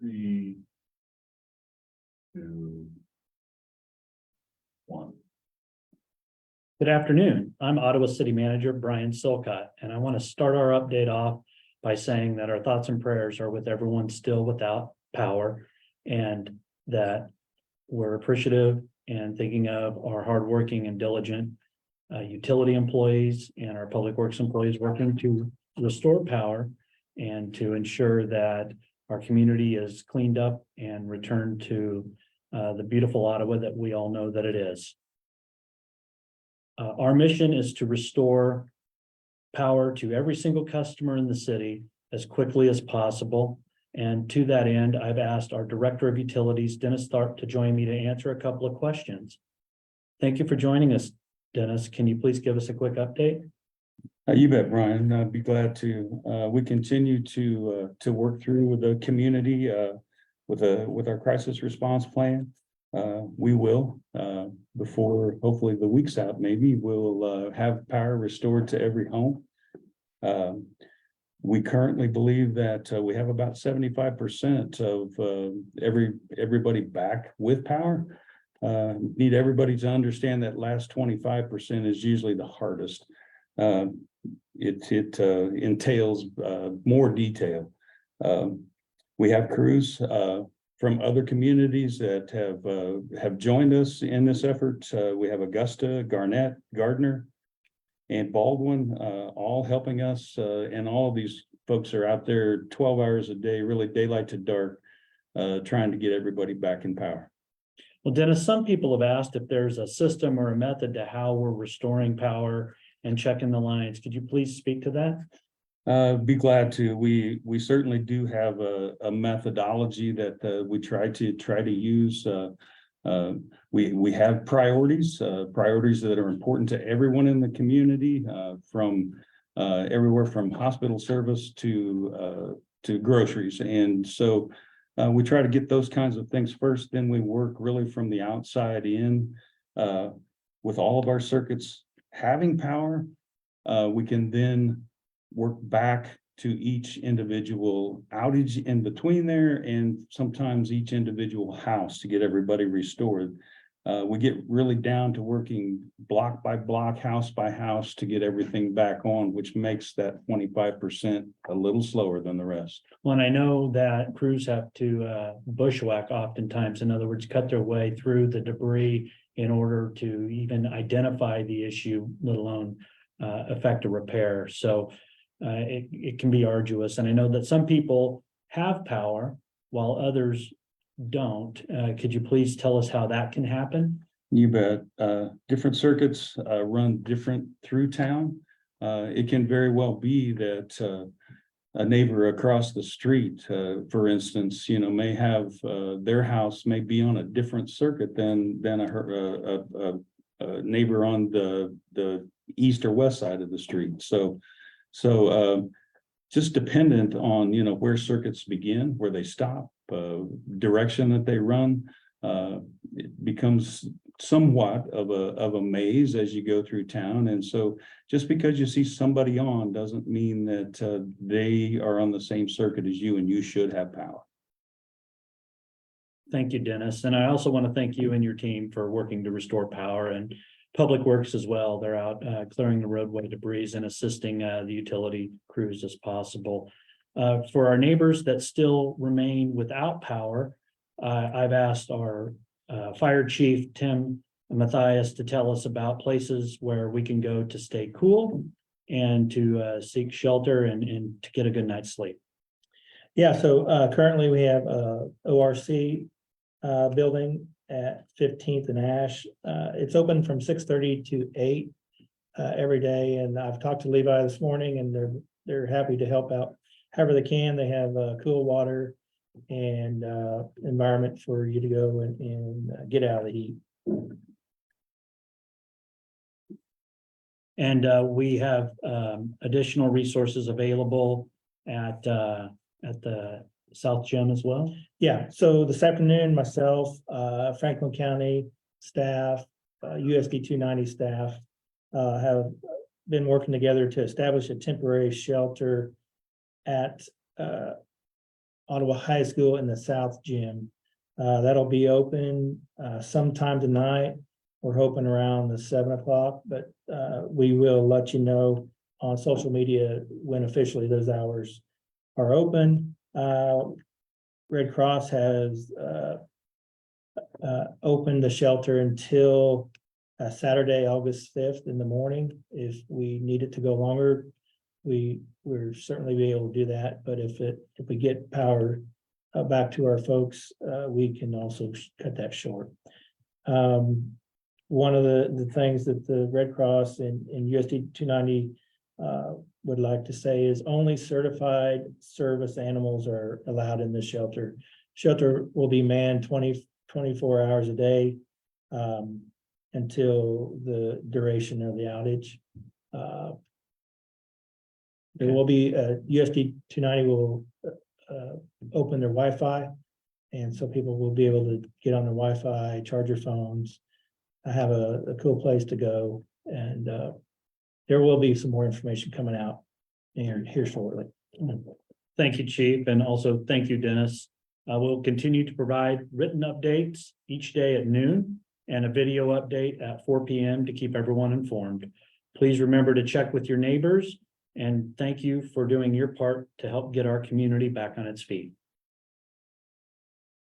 3, 2, 1. Good afternoon. I'm Ottawa City Manager Brian Silcott, and I want to start our update off by saying that our thoughts and prayers are with everyone still without power, and that we're appreciative and thinking of our hardworking and diligent utility employees and our public works employees working to restore power and to ensure that our community is cleaned up and returned to the beautiful Ottawa that we all know that it is. Our mission is to restore power to every single customer in the city as quickly as possible. And to that end, I've asked our Director of Utilities, Dennis Tharp, to join me to answer a couple of questions. Thank you for joining us, Dennis. Can you please give us a quick update? You bet, Brian. I'd be glad to. We continue to work through with the community with our crisis response plan. We will before hopefully the week's out. Maybe we'll have power restored to every home. We currently believe that we have about 75% of everybody back with power. Need everybody to understand that last 25% is usually the hardest. It entails more detail. We have crews from other communities that have joined us in this effort. We have Augusta, Garnett, Gardner, and Baldwin, all helping us. And all of these folks are out there 12 hours a day, really daylight to dark, trying to get everybody back in power. Well, Dennis, some people have asked if there's a system or a method to how we're restoring power and checking the lines. Could you please speak to that? Be glad to. We certainly do have a methodology that we try to use. We have priorities that are important to everyone in the community, from everywhere from hospital service to groceries. And so we try to get those kinds of things first. Then we work really from the outside in. With all of our circuits having power, we can then work back to each individual outage in between there, and sometimes each individual house to get everybody restored. We get really down to working block by block, house by house to get everything back on, which makes that 25% a little slower than the rest. Well, and I know that crews have to bushwhack oftentimes, in other words, cut their way through the debris in order to even identify the issue, let alone effect a repair. So it can be arduous. And I know that some people have power while others don't. Could you please tell us how that can happen? You bet. Different circuits run different through town. It can very well be that a neighbor across the street, for instance, may have their house may be on a different circuit than a neighbor on the east or west side of the street. So just dependent on where circuits begin, where they stop, direction that they run, it becomes somewhat of a maze as you go through town. And so just because you see somebody on doesn't mean that they are on the same circuit as you and you should have power. Thank you, Dennis. And I also want to thank you and your team for working to restore power, and Public Works as well. They're out clearing the roadway debris and assisting the utility crews as possible. For our neighbors that still remain without power, I've asked our Fire Chief Tim Matthias to tell us about places where we can go to stay cool and to seek shelter and to get a good night's sleep. Yeah, so currently we have ORC building at 15th and Ash. It's open from 6:30 to 8 every day, and I've talked to Levi this morning, and they're happy to help out however they can. They have cool water and environment for you to go and get out of the heat. And we have additional resources available at the South Gym as well. Yeah, so this afternoon, myself, Franklin County staff, USD 290 staff have been working together to establish a temporary shelter at Ottawa High School in the South Gym. That'll be open sometime tonight. We're hoping around the 7 o'clock, but we will let you know on social media when officially those hours are open. Red Cross has opened the shelter until Saturday, August 5th in the morning. If we need it to go longer, we're certainly be able to do that. But if we get power back to our folks, we can also cut that short. One of the things that the Red Cross and USD 290 would like to say is only certified service animals are allowed in the shelter. Shelter will be manned 24 hours a day until the duration of the outage. There will be USD 290 will open their Wi-Fi, and so people will be able to get on their Wi-Fi, charge their phones, have a cool place to go, and there will be some more information coming out here shortly. Thank you, Chief, and also thank you, Dennis. We'll continue to provide written updates each day at noon and a video update at 4 p.m. to keep everyone informed. Please remember to check with your neighbors, and thank you for doing your part to help get our community back on its feet.